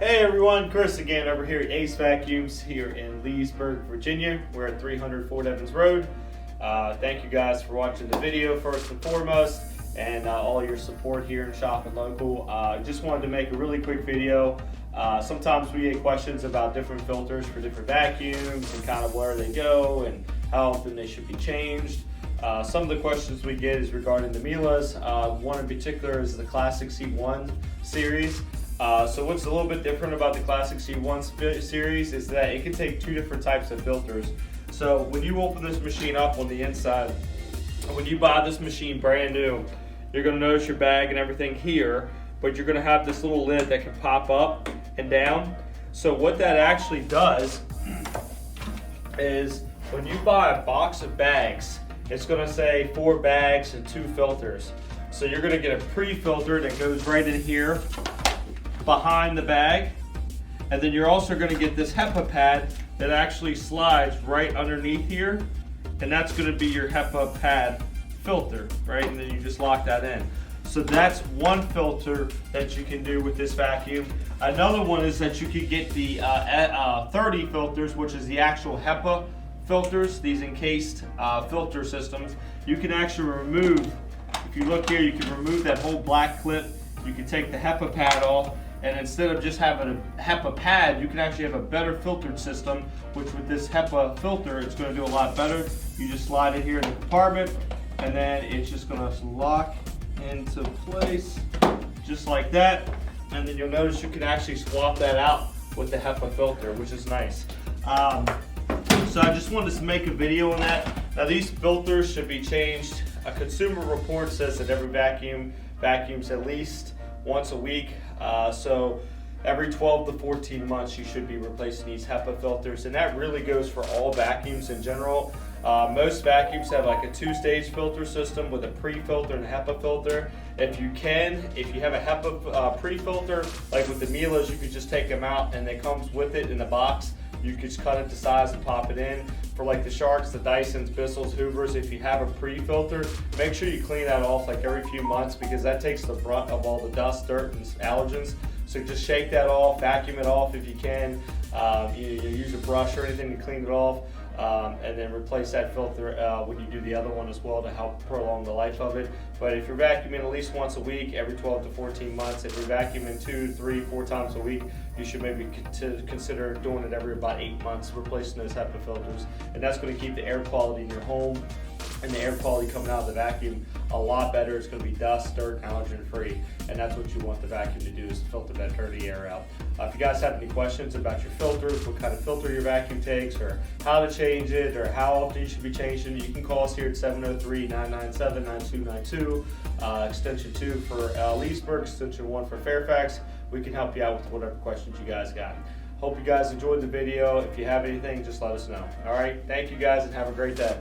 Hey everyone, Chris again over here at AceVacuums here in Leesburg, Virginia. We're at 300 Fort Evans Road. Thank you guys for watching the video first and foremost, and all your support here in shopping local. Just wanted to make a really quick video. Sometimes we get questions about different filters for different vacuums and kind of where they go and how often they should be changed. Some of the questions we get is regarding the Miele's. One in particular is the Classic C1 series. So what's a little bit different about the Classic C1 series is that it can take two different types of filters. So when you open this machine up on the inside, when you buy this machine brand new, you're going to notice your bag and everything here, but you're going to have this little lid that can pop up and down. So what that actually does is when you buy a box of bags, it's going to say 4 bags and 2 filters. So you're going to get a pre-filter that goes right in here behind the bag, and then you're also going to get this HEPA pad that actually slides right underneath here, and that's going to be your HEPA pad filter, right? And then you just lock that in. So that's one filter that you can do with this vacuum. Another one is that you could get the 30 filters, which is the actual HEPA filters, these encased filter systems. You can actually remove, if you look here, you can remove that whole black clip. You can take the HEPA pad off, and instead of just having a HEPA pad, you can actually have a better filtered system, which with this HEPA filter, it's going to do a lot better. You just slide it here in the compartment, and then it's just going to lock into place just like that. And then you'll notice you can actually swap that out with the HEPA filter, which is nice. So I just wanted to make a video on that. Now these filters should be changed. A consumer report says that every vacuum vacuums at least once a week. So every 12 to 14 months you should be replacing these HEPA filters, and that really goes for all vacuums in general. Most vacuums have like a 2-stage filter system with a pre-filter and a HEPA filter. If you have a HEPA pre-filter, like with the Miele's, you could just take them out and it comes with it in the box. You could just cut it to size and pop it in. For like the Sharks, the Dysons, Bissells, Hoovers, if you have a pre-filter, make sure you clean that off like every few months, because that takes the brunt of all the dust, dirt, and allergens. So just shake that off, vacuum it off if you can. You use a brush or anything to clean it off, and then replace that filter when you do the other one as well to help prolong the life of it. But if you're vacuuming at least once a week, every 12 to 14 months, if you're vacuuming 2, 3, 4 times a week, you should maybe consider doing it every about 8 months, replacing those HEPA filters. And that's going to keep the air quality in your home and the air quality coming out of the vacuum a lot better. It's going to be dust, dirt, allergen free, and that's what you want the vacuum to do, is to filter that dirty air out. If you guys have any questions about your filters, what kind of filter your vacuum takes, or how to change it, or how often you should be changing, you can call us here at 703-997-9292, extension 2 for Leesburg, extension 1 for Fairfax. We can help you out with whatever questions you guys got. Hope you guys enjoyed the video. If you have anything, just let us know. All right, thank you guys and have a great day.